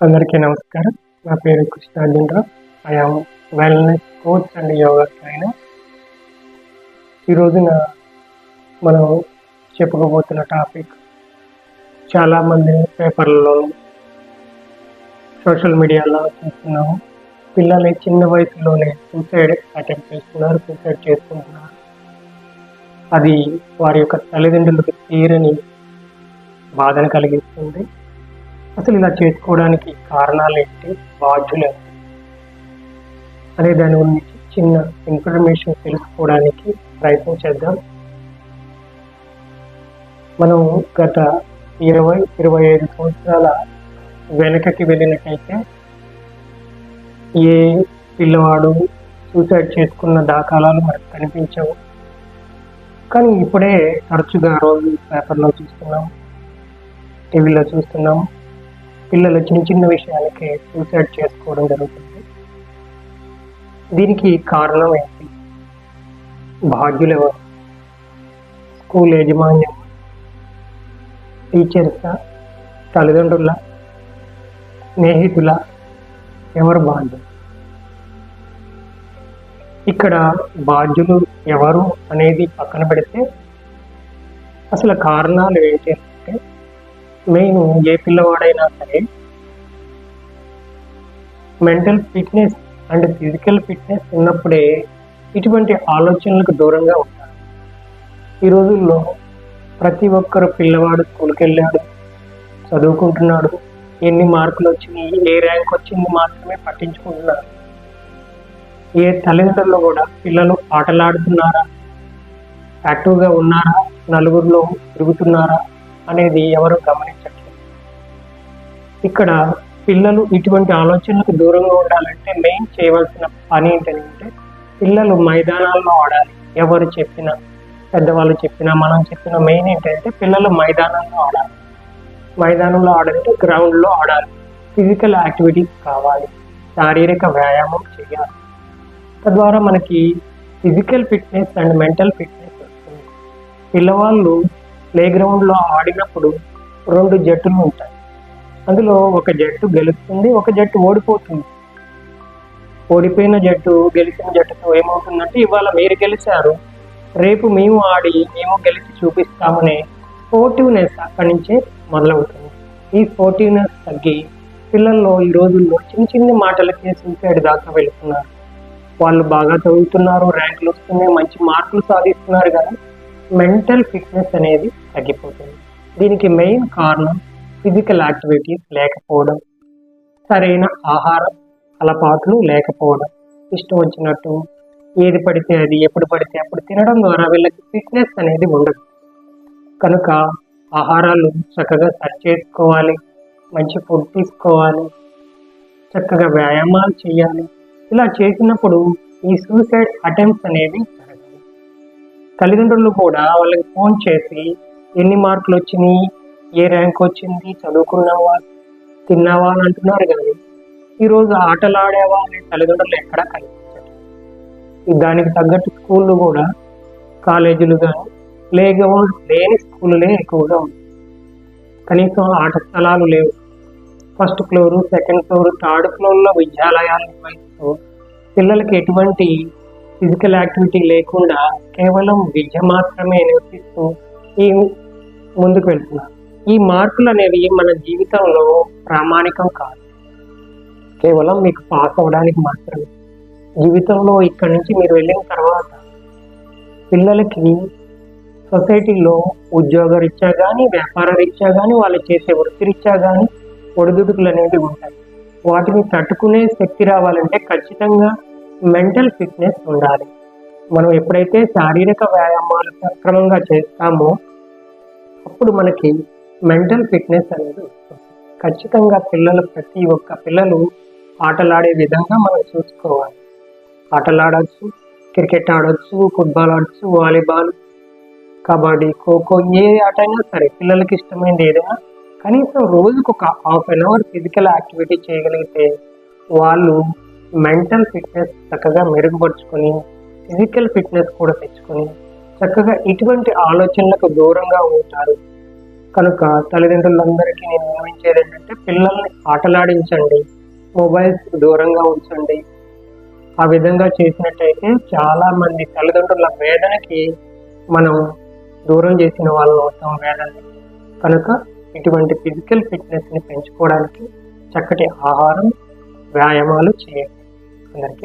అందరికీ నమస్కారం. నా పేరు Krishnarjuna Rao. I am wellness coach and yoga trainer. ఈ రోజున మనం చెప్పుకోబోతున్న టాపిక్ చాలామంది పేపర్లలో, సోషల్ మీడియాలో చూస్తున్నాము. పిల్లలు చిన్న వయసులోనే సూసైడ్ అటెంప్ట్ చేస్తున్నారు, సూసైడ్ చేసుకుంటున్నారు. అది వారి యొక్క తల్లిదండ్రులకు తీరని బాధను కలిగిస్తుంది. అసలు ఇలా చేసుకోవడానికి కారణాలు ఏంటి, బాధ్యులు అనే దాని గురించి చిన్న ఇన్ఫర్మేషన్ తెలుసుకోవడానికి ప్రయత్నం చేద్దాం. మనం గత 20-25 సంవత్సరాల వెనకకి వెళ్ళినట్టయితే ఏ పిల్లవాడు సూసైడ్ చేసుకున్న దాఖలాలు మనకు కనిపించవు. కానీ ఇప్పుడే తరచుగా రోజు పేపర్లో చూస్తున్నాం, టీవీలో చూస్తున్నాం. పిల్లలు చిన్న చిన్న విషయాలకి సూసైడ్ చేసుకోవడం జరుగుతుంది. దీనికి కారణం ఏంటి? బాధ్యులు ఎవరు? స్కూల్ యాజమాన్యం, టీచర్సా, తల్లిదండ్రుల, స్నేహితుల? ఎవరు బాధ్యులు? ఇక్కడ బాధ్యులు ఎవరు అనేది పక్కన పెడితే అసలు కారణాలు ఏంటి అంటే, మెయిన్ ఏ పిల్లవాడైనా సరే mental fitness and physical fitness ఉన్నప్పుడే ఇటువంటి ఆలోచనలకు దూరంగా ఉంటారు. ఈ రోజుల్లో ప్రతి ఒక్కరు పిల్లవాడు స్కూల్కి వెళ్ళాడు, చదువుకుంటున్నాడు, ఎన్ని మార్కులు వచ్చినాయి, ఏ ర్యాంక్ వచ్చింది మాత్రమే పట్టించుకుంటున్నారు. ఏ తల్లిదండ్రులు కూడా పిల్లలు ఆటలాడుతున్నారా, యాక్టివ్గా ఉన్నారా, నలుగురిలో తిరుగుతున్నారా అనేది ఎవరు గమనించట్లేదు. ఇక్కడ పిల్లలు ఇటువంటి ఆలోచనలకు దూరంగా ఉండాలంటే మెయిన్ చేయవలసిన పని ఏంటంటే, పిల్లలు మైదానాల్లో ఆడాలి. ఎవరు చెప్పినా, పెద్దవాళ్ళు చెప్పినా, మనం చెప్పినా మెయిన్ ఏంటంటే పిల్లలు మైదానంలో ఆడాలి. మైదానంలో ఆడాలంటే గ్రౌండ్లో ఆడాలి. ఫిజికల్ యాక్టివిటీస్ కావాలి, శారీరక వ్యాయామం చేయాలి. తద్వారా మనకి physical fitness and mental fitness వస్తుంది. పిల్లవాళ్ళు ప్లే గ్రౌండ్లో ఆడినప్పుడు 2 జట్టులు ఉంటాయి. అందులో ఒక జట్టు గెలుస్తుంది, ఒక జట్టు ఓడిపోతుంది. ఓడిపోయిన జట్టు గెలిచిన జట్టుతో ఏమవుతుందంటే, ఇవాళ మీరు గెలిచారు, రేపు మేము ఆడి మేము గెలిచి చూపిస్తామనే స్పోర్టివ్నెస్ అక్కడి నుంచే మొదలవుతుంది. ఈ స్పోర్టివ్నెస్ తగ్గి పిల్లల్లో ఈ రోజుల్లో చిన్న చిన్న మాటలకి సూసైడ్ దాకా వెళుతున్నారు. వాళ్ళు బాగా చదువుతున్నారు, ర్యాంకులు వస్తున్నాయి, మంచి మార్కులు సాధిస్తున్నారు, కానీ మెంటల్ ఫిట్నెస్ అనేది తగ్గిపోతుంది. దీనికి మెయిన్ కారణం ఫిజికల్ యాక్టివిటీస్ లేకపోవడం, సరైన ఆహార అలవాట్లు లేకపోవడం. ఇష్టం వచ్చినట్టు ఏది పడితే అది, ఎప్పుడు పడితే అప్పుడు తినడం ద్వారా వీళ్ళకి ఫిట్నెస్ అనేది ఉండదు. కనుక ఆహారాలు చక్కగా సరి చేసుకోవాలి, మంచి ఫుడ్ తీసుకోవాలి, చక్కగా వ్యాయామాలు చేయాలి. ఇలా చేసినప్పుడు ఈ సూసైడ్ అటెంప్ట్స్ అనేవి జరగాలి. తల్లిదండ్రులు కూడా వాళ్ళకి ఫోన్ చేసి ఎన్ని మార్కులు వచ్చినాయి, ఏ ర్యాంక్ వచ్చింది, చదువుకున్నావా, తిన్నావా అని అంటున్నారు. కానీ ఈరోజు ఆటలు ఆడేవా అనే తల్లిదండ్రులు ఎక్కడా కనిపించట్లేదు. దానికి తగ్గట్టు స్కూళ్ళు కూడా, కాలేజీలు కానీ ప్లే గ్రౌండ్ లేని స్కూళ్ళే ఎక్కువగా ఉన్నాయి. కనీసం ఆట స్థలాలు లేవు. First floor, second floor, third ఫ్లోర్లో విద్యాలయాలు నిర్వహిస్తూ పిల్లలకి ఎటువంటి ఫిజికల్ యాక్టివిటీ లేకుండా కేవలం విద్య మాత్రమే నేర్పిస్తూ ఈ ముందుకు వెళ్తున్నారు. ఈ మార్కులు అనేవి మన జీవితంలో ప్రామాణికం కాదు, కేవలం మీకు పాస్ అవ్వడానికి మాత్రమే. జీవితంలో ఇక్కడి నుంచి మీరు వెళ్ళిన తర్వాత పిల్లలకి సొసైటీలో ఉద్యోగ రీత్యా కానీ, వ్యాపార రీత్యా కానీ, వాళ్ళు చేసే వృత్తి రీత్యా కానీ ఒడిదుడుకులు అనేవి ఉంటాయి. వాటిని తట్టుకునే శక్తి రావాలంటే ఖచ్చితంగా మెంటల్ ఫిట్నెస్ ఉండాలి. మనం ఎప్పుడైతే శారీరక వ్యాయామాలు సక్రమంగా చేస్తామో అప్పుడు మనకి మెంటల్ ఫిట్నెస్ అనేది వస్తుంది. ఖచ్చితంగా ప్రతి ఒక్క పిల్లలు ఆటలాడే విధంగా మనం చూసుకోవాలి. ఆటలాడచ్చు, క్రికెట్ ఆడవచ్చు, ఫుట్బాల్ ఆడచ్చు, వాలీబాల్, కబడ్డీ, ఖోఖో, ఏ ఆట అయినా సరే పిల్లలకి ఇష్టమైనది ఏదైనా కనీసం రోజుకు ఒక ½ an hour ఫిజికల్ యాక్టివిటీ చేయగలిగితే వాళ్ళు మెంటల్ ఫిట్నెస్ చక్కగా మెరుగుపరుచుకొని ఫిజికల్ ఫిట్నెస్ కూడా తెచ్చుకొని చక్కగా ఇటువంటి ఆలోచనలకు దూరంగా ఉంటారు. కనుక తల్లిదండ్రులందరికీ నేను విన్నవించేది ఏంటంటే పిల్లల్ని ఆటలాడించండి, మొబైల్స్ దూరంగా ఉంచండి. ఆ విధంగా చేసినట్టయితే చాలామంది తల్లిదండ్రుల వేదనకి మనం దూరం చేసిన వాళ్ళం అవుతాం వేదనని. కనుక ఇటువంటి ఫిజికల్ ఫిట్నెస్ని పెంచుకోవడానికి చక్కటి ఆహారం, వ్యాయామాలు చేయండి. అందరికీ